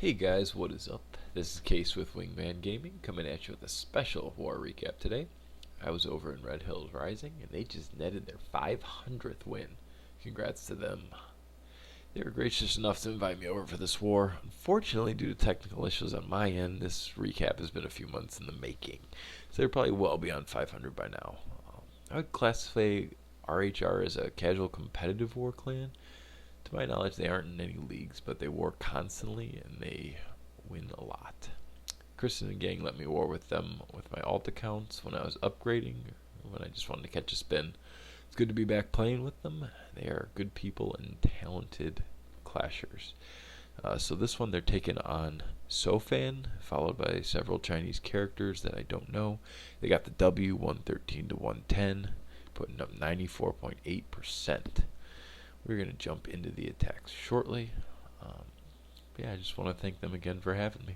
Hey guys, what is up? This is Case with Wingman Gaming coming at you with a special war recap today. I was over in Red Hills Rising and they just netted their 500th win. Congrats to them. They were gracious enough to invite me over for this war. Unfortunately, due to technical issues on my end, this recap has been a few months in the making. So they're probably well beyond 500 by now. I would classify RHR as a casual competitive war clan. To my knowledge, they aren't in any leagues, but they war constantly and they win a lot. Kristen and gang let me war with them with my alt accounts when I was upgrading, when I just wanted to catch a spin. It's good to be back playing with them. They are good people and talented clashers. So this one they're taking on Sofan, followed by several Chinese characters that I don't know. They got the W 113 to 110, putting up 94.8%. We're going to jump into the attacks shortly. I just want to thank them again for having me.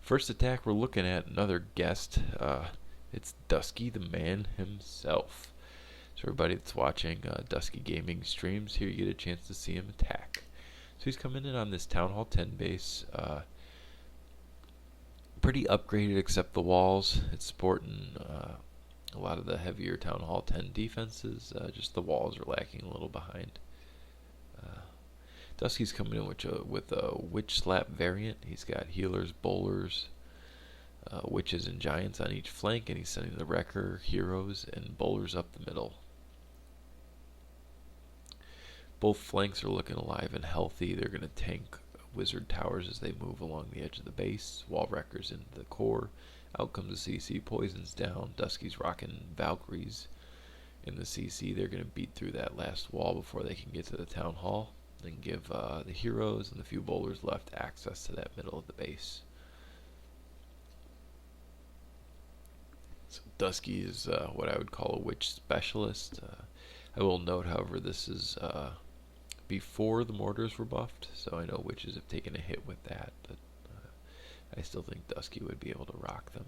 First attack, we're looking at another guest. It's Dusky, the man himself. So everybody that's watching Dusky Gaming streams, here you get a chance to see him attack. So he's coming in on this Town Hall 10 base. Pretty upgraded except the walls. It's sporting a lot of the heavier Town Hall 10 defenses. Just the walls are lacking a little behind. Dusky's coming in with a Witch Slap variant. He's got healers, bowlers, witches, and giants on each flank, and he's sending the wrecker, heroes, and bowlers up the middle. Both flanks are looking alive and healthy. They're going to tank wizard towers as they move along the edge of the base, wall wreckers into the core. Out comes the CC, poisons down. Dusky's rocking Valkyries in the CC. They're going to beat through that last wall before they can get to the town hall. Then give the heroes and the few bowlers left access to that middle of the base. So Dusky is what I would call a witch specialist. I will note, however, this is before the mortars were buffed, so I know witches have taken a hit with that, but I still think Dusky would be able to rock them.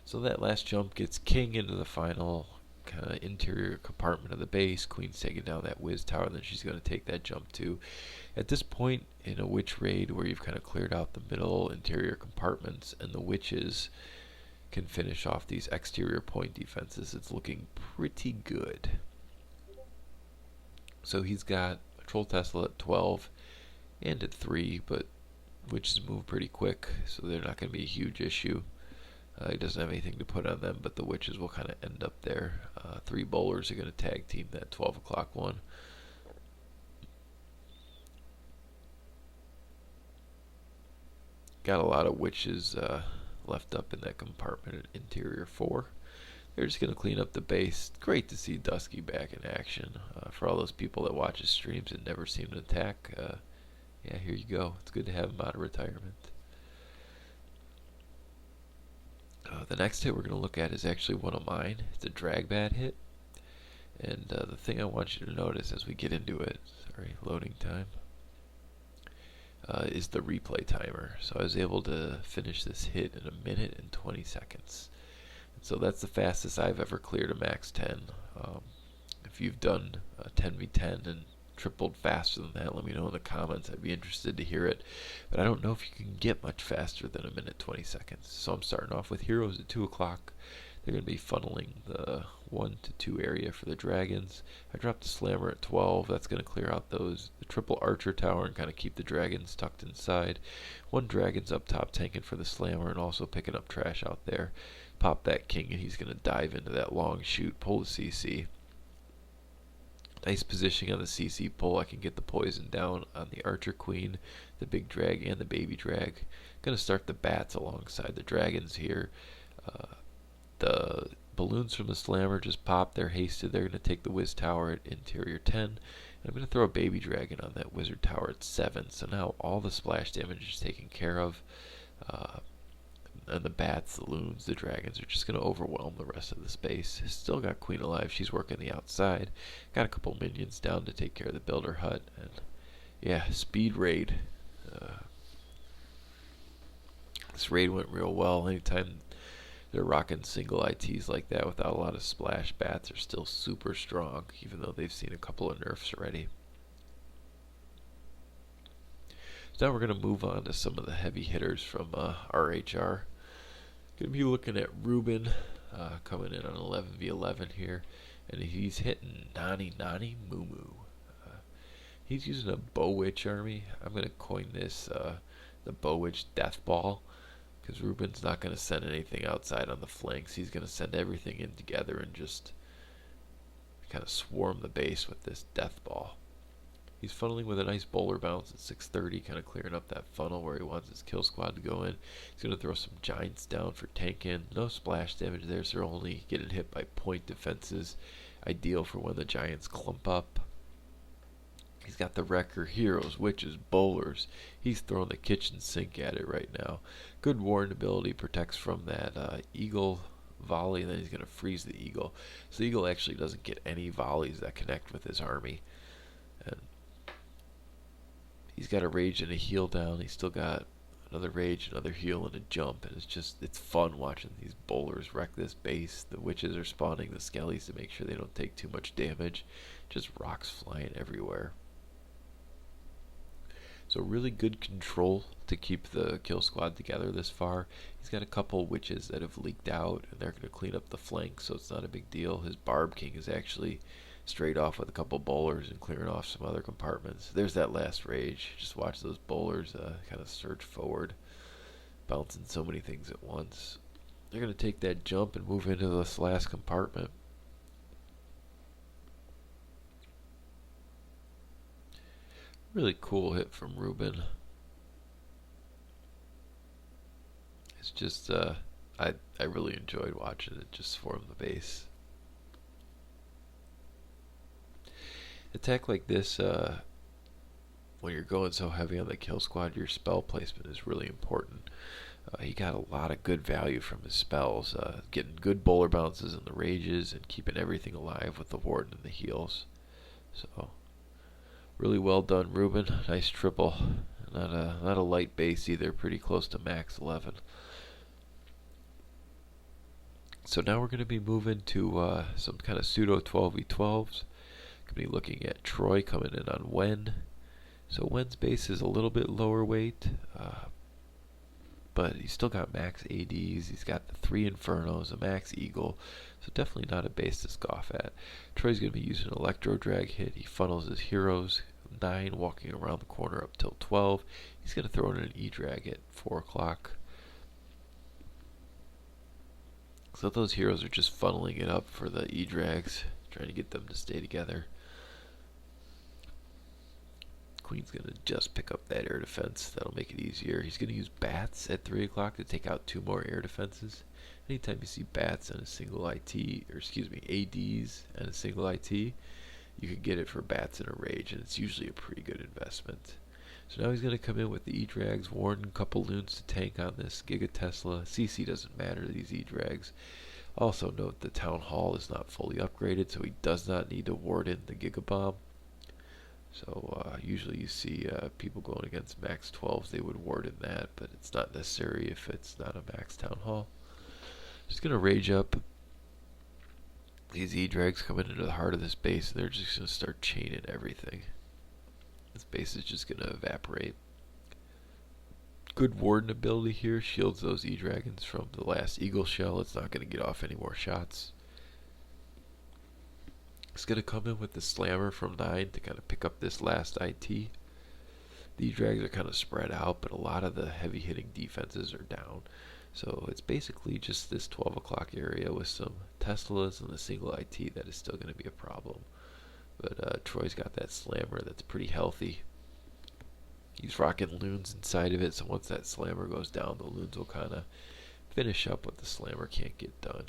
So that last jump gets King into the final kind of interior compartment of the base. Queen's taking down that whiz tower, and then she's going to take that jump too. At this point in a witch raid where you've kind of cleared out the middle interior compartments and the witches can finish off these exterior point defenses, it's looking pretty good. So he's got a Troll Tesla at 12 and at 3, but witches move pretty quick, so they're not going to be a huge issue. He doesn't have anything to put on them, but the witches will kind of end up there. 3 bowlers are going to tag team that 12 o'clock one. Got a lot of witches left up in that compartment at interior 4. They're just going to clean up the base. Great to see Dusky back in action. For all those people that watch his streams and never see him attack, yeah, here you go. It's good to have him out of retirement. The next hit we're going to look at is actually one of mine. It's a drag bat hit. And the thing I want you to notice as we get into it, sorry, loading time, is the replay timer. So I was able to finish this hit in 1 minute and 20 seconds. And so that's the fastest I've ever cleared a max 10. If you've done 10v10 and tripled faster than that, let me know in the comments. I'd be interested to hear it. But I don't know if you can get much faster than 1 minute 20 seconds. So I'm starting off with heroes at 2 o'clock. They're going to be funneling the 1 to 2 area for the dragons. I dropped the slammer at 12. That's going to clear out the triple archer tower and kind of keep the dragons tucked inside. 1 dragon's up top tanking for the slammer and also picking up trash out there. Pop that king and he's going to dive into that long shoot, pull the CC. Nice positioning on the CC pull. I can get the poison down on the archer queen, the big drag, and the baby drag. Going to start the bats alongside the dragons here. The balloons from the slammer just pop. They're hasted. They're going to take the whiz tower at interior 10. And I'm going to throw a baby dragon on that wizard tower at 7. So now all the splash damage is taken care of. And the bats, the loons, the dragons are just going to overwhelm the rest of the space. Still got Queen alive. She's working the outside. Got a couple minions down to take care of the builder hut. And yeah, speed raid. This raid went real well. Anytime they're rocking single ITs like that without a lot of splash, bats are still super strong, even though they've seen a couple of nerfs already. now we're going to move on to some of the heavy hitters from RHR. Going to be looking at Ruben coming in on 11v11 here, and he's hitting Nani Nani Moo Moo. He's using a Bow Witch army. I'm going to coin this the Bow Witch Death Ball, because Ruben's not going to send anything outside on the flanks. He's going to send everything in together and just kind of swarm the base with this Death Ball. He's funneling with a nice bowler bounce at 630, kind of clearing up that funnel where he wants his kill squad to go in. He's going to throw some giants down for tanking. No splash damage there, so they're only getting hit by point defenses. Ideal for when the giants clump up. He's got the wrecker, heroes, witches, bowlers. He's throwing the kitchen sink at it right now. Good warden ability, protects from that eagle volley, and then he's going to freeze the eagle. So the eagle actually doesn't get any volleys that connect with his army. And he's got a rage and a heal down. He's still got another rage, another heal, and a jump. And it's fun watching these bowlers wreck this base. The witches are spawning the skellies to make sure they don't take too much damage. Just rocks flying everywhere. So really good control to keep the kill squad together this far. He's got a couple witches that have leaked out, and they're going to clean up the flanks, so it's not a big deal. His Barb King is actually straight off with a couple bowlers and clearing off some other compartments. There's that last rage. Just watch those bowlers kind of surge forward, bouncing so many things at once. They're going to take that jump and move into this last compartment. Really cool hit from Ruben. It's just, I really enjoyed watching it just swarm the base. Attack like this, when you're going so heavy on the kill squad, your spell placement is really important. He got a lot of good value from his spells, getting good bowler bounces and the rages, and keeping everything alive with the warden and the heals. So really well done, Ruben. Nice triple. Not a light base either. Pretty close to max 11. So now we're going to be moving to some kind of pseudo 12v12s. Going to be looking at Troy coming in on Wen. So Wen's base is a little bit lower weight, but he's still got max ADs. He's got the 3 Infernos, a max Eagle, so definitely not a base to scoff at. Troy's going to be using an Electro Drag hit. He funnels his heroes, 9 walking around the corner up till 12. He's going to throw in an E-Drag at 4 o'clock. So those heroes are just funneling it up for the E-Drags, trying to get them to stay together. Queen's going to just pick up that air defense. That'll make it easier. He's going to use bats at 3 o'clock to take out 2 more air defenses. Anytime you see bats and a single IT, or excuse me, ADs and a single IT, you can get it for bats in a rage, and it's usually a pretty good investment. So now he's going to come in with the E-Drags, warden, couple loons to tank on this Giga Tesla. CC doesn't matter, these E-Drags. Also note the Town Hall is not fully upgraded, so he does not need to ward in the Giga Bomb. So usually you see people going against max 12s, they would ward in that, but it's not necessary if it's not a max Town Hall. Just going to rage up. These E-Drags coming into the heart of this base, and they're just going to start chaining everything. This base is just going to evaporate. Good warden ability here, shields those E-Dragons from the last Eagle Shell. It's not going to get off any more shots. It's going to come in with the Slammer from 9 to kind of pick up this last IT. The E-Drags are kind of spread out, but a lot of the heavy hitting defenses are down. So it's basically just this 12 o'clock area with some Teslas and a single IT that is still going to be a problem. But Troy's got that Slammer that's pretty healthy. He's rocking loons inside of it, so once that Slammer goes down, the loons will kind of finish up what the Slammer can't get done.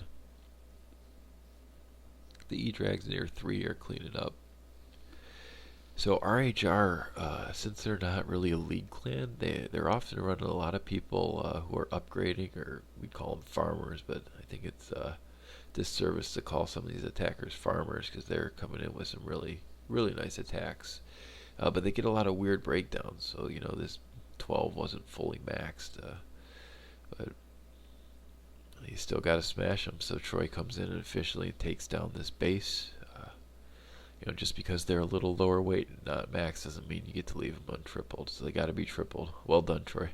The E-Drags near 3 are cleaning up. So RHR, since they're not really a league clan, they're often running a lot of people who are upgrading, or we'd call them farmers, but I think it's disservice to call some of these attackers farmers because they're coming in with some really, really nice attacks. But they get a lot of weird breakdowns, so you know this 12 wasn't fully maxed, but you still got to smash them. So Troy comes in and officially takes down this base. Just because they're a little lower weight and not max doesn't mean you get to leave them untripled. So they got to be tripled. Well done, Troy.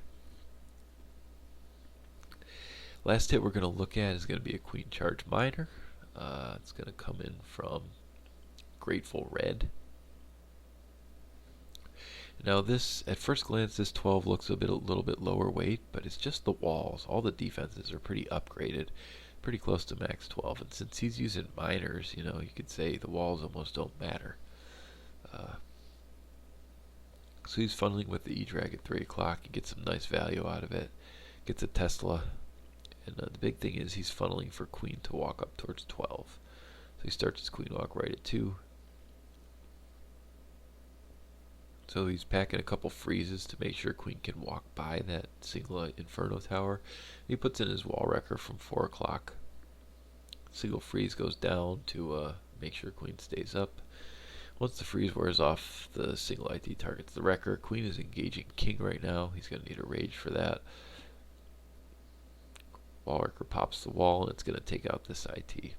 Last hit we're going to look at is going to be a Queen Charge Minor. It's going to come in from Grateful Red. Now this, at first glance, this 12 looks a little bit lower weight, but it's just the walls. All the defenses are pretty upgraded, pretty close to max 12. And since he's using minors, you could say the walls almost don't matter. So he's funneling with the E-Drag at 3 o'clock. He gets some nice value out of it. Gets a Tesla. And the big thing is he's funneling for Queen to walk up towards 12. So he starts his Queen walk right at 2. So he's packing a couple freezes to make sure Queen can walk by that single Inferno Tower. He puts in his Wall Wrecker from 4 o'clock. Single freeze goes down to make sure Queen stays up. Once the freeze wears off, the single IT targets the Wrecker. Queen is engaging King right now. He's going to need a Rage for that. Wall Wrecker pops the wall, and it's going to take out this IT.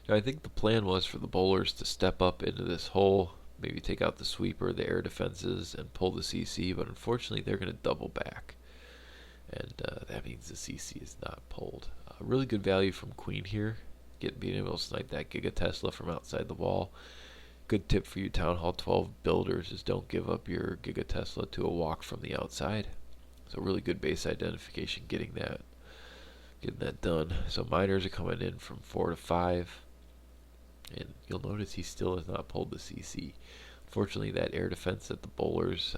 Now, I think the plan was for the bowlers to step up into this hole, maybe take out the sweeper, the air defenses, and pull the CC, but unfortunately they're going to double back. And that means the CC is not pulled. Really good value from Queen here. Being able to snipe that Giga Tesla from outside the wall. Good tip for you Town Hall 12 builders is don't give up your Giga Tesla to a walk from the outside. So really good base identification getting that done. So miners are coming in from 4 to 5. And you'll notice he still has not pulled the CC. Fortunately, that air defense that the bowlers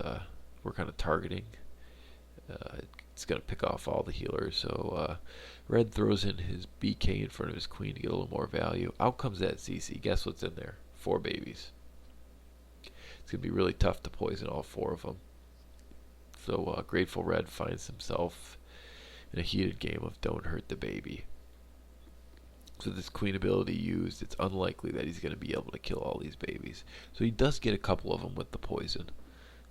were kind of targeting, it's going to pick off all the healers. So Red throws in his BK in front of his Queen to get a little more value. Out comes that CC. Guess what's in there? 4 babies. It's going to be really tough to poison all 4 of them. So Grateful Red finds himself in a heated game of don't hurt the baby. So this Queen ability used, it's unlikely that he's going to be able to kill all these babies. So he does get a couple of them with the poison.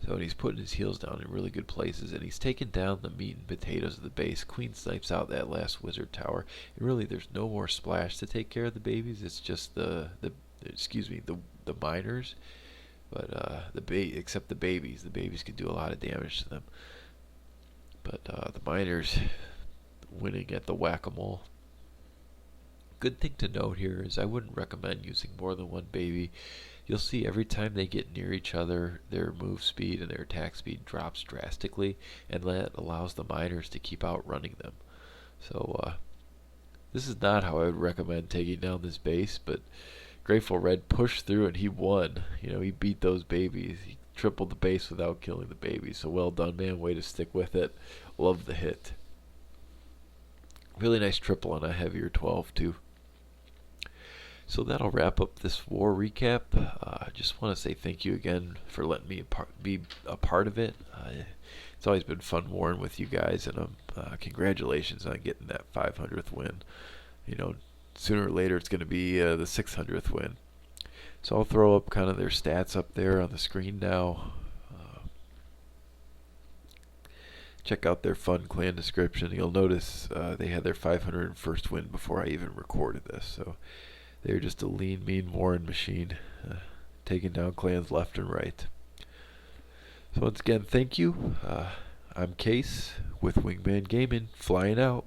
So he's putting his heals down in really good places, and he's taking down the meat and potatoes of the base. Queen snipes out that last wizard tower. And really, there's no more splash to take care of the babies. It's just the miners. But except the babies. The babies can do a lot of damage to them. But the miners winning at the whack-a-mole. Good thing to note here is I wouldn't recommend using more than 1 baby. You'll see every time they get near each other, their move speed and their attack speed drops drastically, and that allows the miners to keep outrunning them. So this is not how I would recommend taking down this base, but Grateful Red pushed through and he won. He beat those babies. He tripled the base without killing the babies. So well done, man. Way to stick with it. Love the hit. Really nice triple on a heavier 12 too. So that'll wrap up this war recap. I just want to say thank you again for letting me be a part of it. It's always been fun warring with you guys, and congratulations on getting that 500th win. Sooner or later it's going to be the 600th win. So I'll throw up kind of their stats up there on the screen now. Check out their fun clan description. You'll notice they had their 501st win before I even recorded this. So they're just a lean, mean warring machine, taking down clans left and right. So once again, thank you. I'm Case with Wingman Gaming, flying out.